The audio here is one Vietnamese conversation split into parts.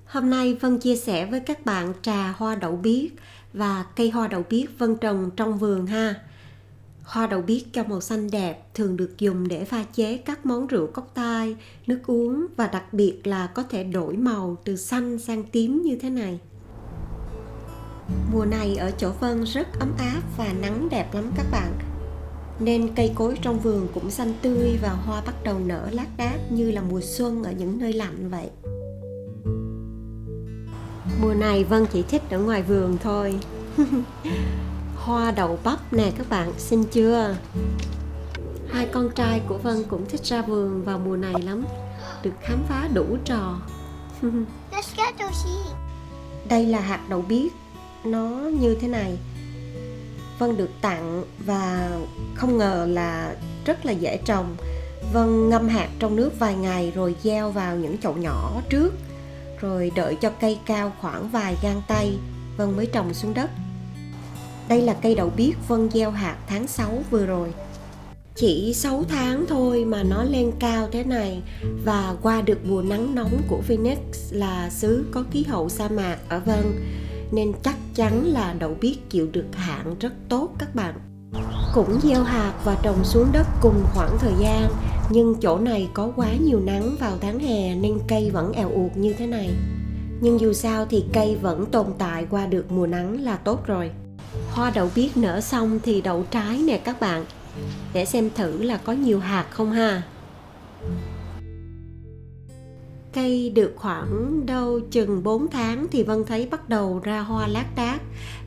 Hôm nay Vân chia sẻ với các bạn trà hoa đậu biếc và cây hoa đậu biếc Vân trồng trong vườn ha. Hoa đậu biếc cho màu xanh đẹp thường được dùng để pha chế các món rượu cocktail, nước uống và đặc biệt là có thể đổi màu từ xanh sang tím như thế này. Mùa này ở chỗ Vân rất ấm áp và nắng đẹp lắm các bạn. Nên cây cối trong vườn cũng xanh tươi và hoa bắt đầu nở lác đác như là mùa xuân ở những nơi lạnh vậy. Mùa này Vân chỉ thích ở ngoài vườn thôi. Hoa đậu bắp nè các bạn, xinh chưa? Hai con trai của Vân cũng thích ra vườn vào mùa này lắm, được khám phá đủ trò. Đây là hạt đậu biếc, nó như thế này. Vân được tặng và không ngờ là rất là dễ trồng. Vân ngâm hạt trong nước vài ngày rồi gieo vào những chậu nhỏ trước, rồi đợi cho cây cao khoảng vài gang tay Vân mới trồng xuống đất. Đây là cây đậu biếc Vân gieo hạt tháng 6 vừa rồi. Chỉ 6 tháng thôi mà nó lên cao thế này và qua được mùa nắng nóng của Phoenix là xứ có khí hậu sa mạc ở Vân, nên chắc chắn là đậu biếc chịu được hạn rất tốt các bạn. Cũng gieo hạt và trồng xuống đất cùng khoảng thời gian, nhưng chỗ này có quá nhiều nắng vào tháng hè nên cây vẫn èo uột như thế này. Nhưng dù sao thì cây vẫn tồn tại qua được mùa nắng là tốt rồi. Hoa đậu biếc nở xong thì đậu trái nè các bạn. Để xem thử là có nhiều hạt không ha. Cây được khoảng đâu chừng 4 tháng thì Vân thấy bắt đầu ra hoa lác đác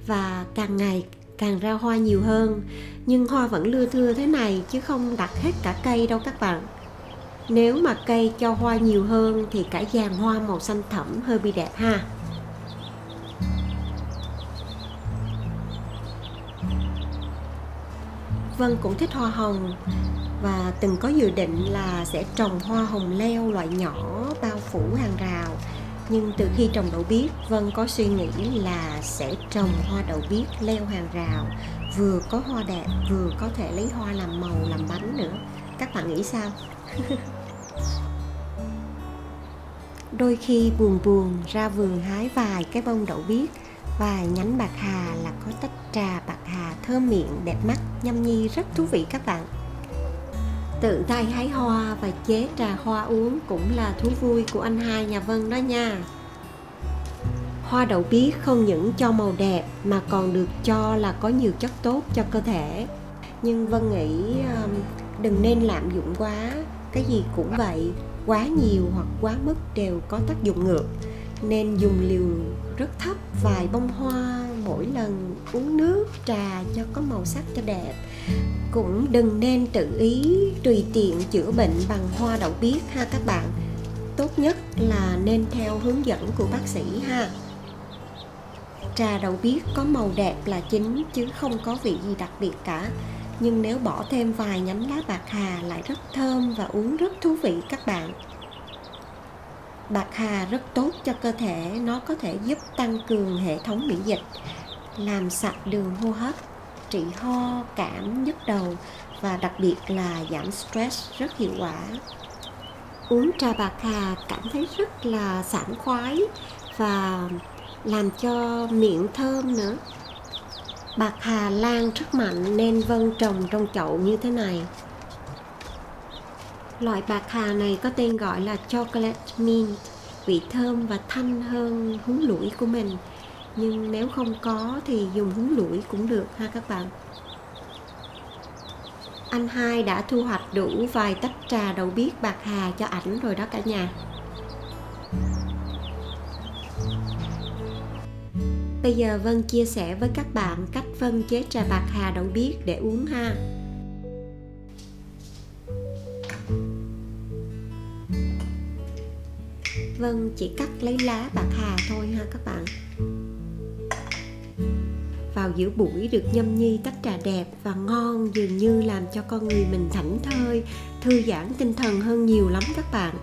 và càng ngày càng ra hoa nhiều hơn. Nhưng hoa vẫn lưa thưa thế này chứ không đặt hết cả cây đâu các bạn. Nếu mà cây cho hoa nhiều hơn thì cả dàn hoa màu xanh thẫm hơi bị đẹp ha. Vân cũng thích hoa hồng và từng có dự định là sẽ trồng hoa hồng leo loại nhỏ bao phủ hàng rào. Nhưng từ khi trồng đậu biếc, Vân có suy nghĩ là sẽ trồng hoa đậu biếc leo hàng rào, vừa có hoa đẹp vừa có thể lấy hoa làm màu làm bánh nữa. Các bạn nghĩ sao? Đôi khi buồn ra vườn hái vài cái bông đậu biếc, vài nhánh bạc hà là có tách trà bạc hà thơm miệng đẹp mắt, nhâm nhi rất thú vị các bạn. Tự tay hái hoa và chế trà hoa uống cũng là thú vui của anh hai nhà Vân đó nha. Hoa đậu biếc không những cho màu đẹp mà còn được cho là có nhiều chất tốt cho cơ thể. Nhưng Vân nghĩ đừng nên lạm dụng quá, cái gì cũng vậy, quá nhiều hoặc quá mức đều có tác dụng ngược. Nên dùng liều rất thấp, vài bông hoa mỗi lần uống nước trà cho có màu sắc cho đẹp. Cũng đừng nên tự ý tùy tiện chữa bệnh bằng hoa đậu biếc ha các bạn. Tốt nhất là nên theo hướng dẫn của bác sĩ ha. Trà đậu biếc có màu đẹp là chính chứ không có vị gì đặc biệt cả. Nhưng nếu bỏ thêm vài nhánh lá bạc hà lại rất thơm và uống rất thú vị các bạn. Bạc hà rất tốt cho cơ thể, nó có thể giúp tăng cường hệ thống miễn dịch, làm sạch đường hô hấp, trị ho, cảm, nhức đầu và đặc biệt là giảm stress rất hiệu quả. Uống trà bạc hà cảm thấy rất là sảng khoái và làm cho miệng thơm nữa. Bạc hà lan rất mạnh nên Vân trồng trong chậu như thế này. Loại bạc hà này có tên gọi là chocolate mint, vị thơm và thanh hơn húng lủi của mình. Nhưng nếu không có thì dùng húng lủi cũng được ha các bạn. Anh hai đã thu hoạch đủ vài tách trà đậu biếc bạc hà cho ảnh rồi đó cả nhà. Bây giờ Vân chia sẻ với các bạn cách Vân chế trà bạc hà đậu biếc để uống ha. Vân chỉ cắt lấy lá bạc hà thôi ha các bạn. Vào giữa buổi được nhâm nhi tách trà đẹp và ngon dường như làm cho con người mình thảnh thơi, thư giãn tinh thần hơn nhiều lắm các bạn.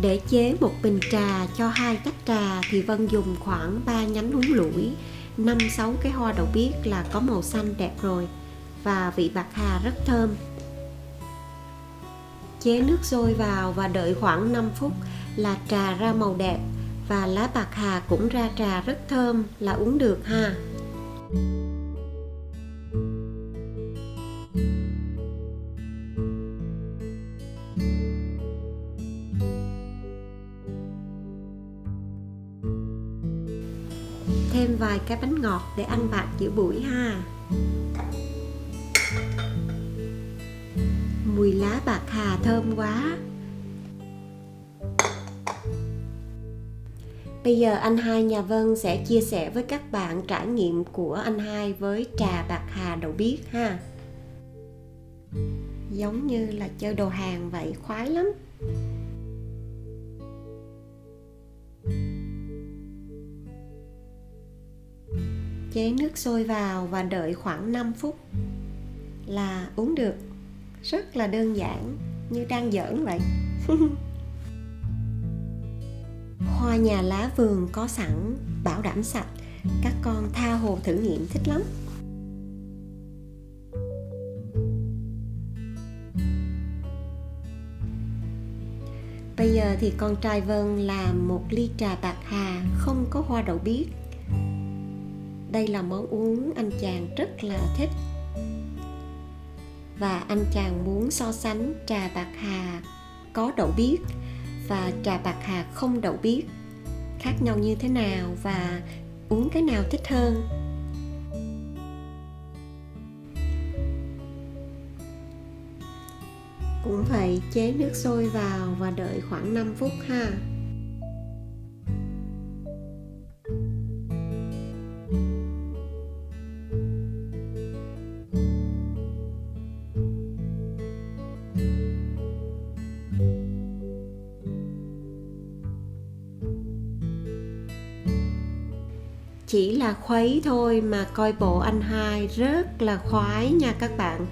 Để chế một bình trà cho 2 tách trà thì Vân dùng khoảng 3 nhánh húng lủi, 5-6 cái hoa đậu biếc là có màu xanh đẹp rồi và vị bạc hà rất thơm. Chế nước sôi vào và đợi khoảng 5 phút là trà ra màu đẹp và lá bạc hà cũng ra trà rất thơm là uống được ha. Thêm vài cái bánh ngọt để ăn vặt giữa buổi ha. Mùi lá bạc hà thơm quá. Bây giờ anh Hai nhà Vân sẽ chia sẻ với các bạn trải nghiệm của anh Hai với trà bạc hà đậu biếc ha. Giống như là chơi đồ hàng vậy, khoái lắm. Chế nước sôi vào và đợi khoảng 5 phút là uống được. Rất là đơn giản, như đang giỡn vậy. Hoa nhà lá vườn có sẵn, bảo đảm sạch. Các con tha hồ thử nghiệm thích lắm. Bây giờ thì con trai Vân làm một ly trà bạc hà không có hoa đậu biếc. Đây là món uống anh chàng rất là thích. Và anh chàng muốn so sánh trà bạc hà có đậu biếc và trà bạc hà không đậu biếc khác nhau như thế nào và uống cái nào thích hơn. Cũng vậy, chế nước sôi vào và đợi khoảng 5 phút ha. Chỉ là khuấy thôi mà coi bộ anh Hai rất là khoái nha các bạn.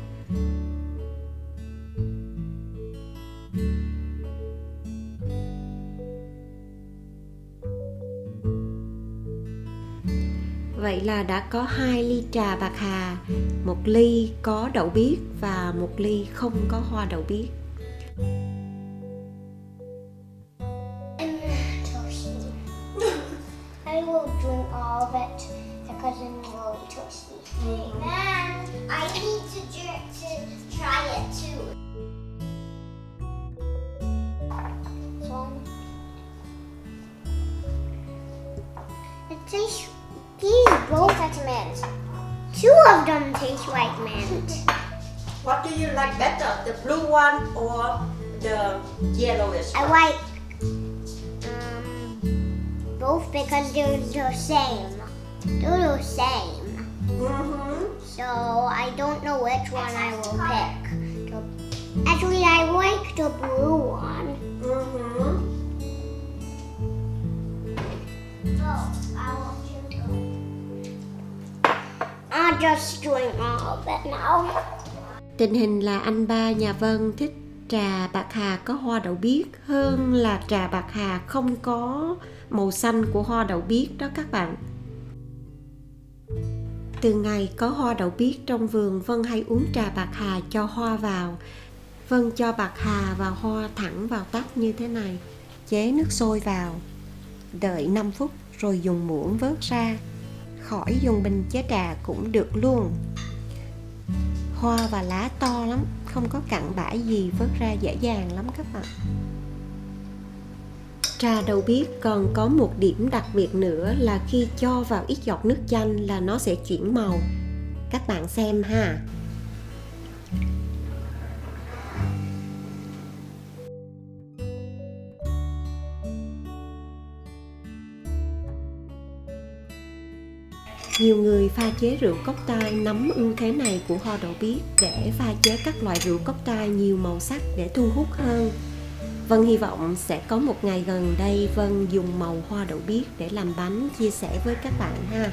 Vậy là đã có 2 ly trà bạc hà, 1 ly có đậu biếc và 1 ly không có hoa đậu biếc. I will drink all of it because I'm really thirsty. Amen. I need to try it too. So, it tastes. These both as mint. 2 of them taste like mint. What do you like better, the blue one or the yellowish I one? like both because they're the same. They're the same. So I don't know which one I will pick. Actually, I like the blue one. So I want you to. I'll just drink all of it now. Tình hình là anh ba nhà Vân thích trà bạc hà có hoa đậu biếc hơn là trà bạc hà không có màu xanh của hoa đậu biếc đó các bạn. Từ ngày có hoa đậu biếc trong vườn, Vân hay uống trà bạc hà cho hoa vào. Vân cho bạc hà và hoa thẳng vào tách như thế này. Chế nước sôi vào, đợi 5 phút rồi dùng muỗng vớt ra. Khỏi dùng bình chế trà cũng được luôn. Hoa và lá to lắm, không có cặn bã gì, vớt ra dễ dàng lắm các bạn. Trà đậu biếc còn có một điểm đặc biệt nữa là khi cho vào ít giọt nước chanh là nó sẽ chuyển màu. Các bạn xem ha. Nhiều người pha chế rượu cốc tai nắm ưu thế này của hoa đậu biếc để pha chế các loại rượu cốc tai nhiều màu sắc để thu hút hơn. Vân hy vọng sẽ có một ngày gần đây Vân dùng màu hoa đậu biếc để làm bánh chia sẻ với các bạn ha.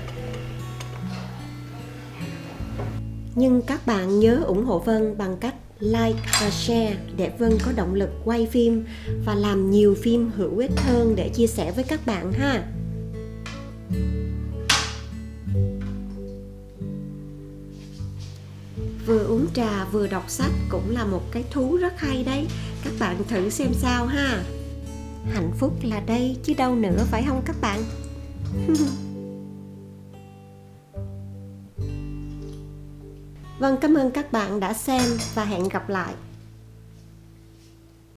Nhưng các bạn nhớ ủng hộ Vân bằng cách like và share để Vân có động lực quay phim và làm nhiều phim hữu ích hơn để chia sẻ với các bạn ha. Vừa uống trà vừa đọc sách cũng là một cái thú rất hay đấy. Các bạn thử xem sao ha. Hạnh phúc là đây chứ đâu nữa, phải không các bạn? Vâng, cảm ơn các bạn đã xem và hẹn gặp lại.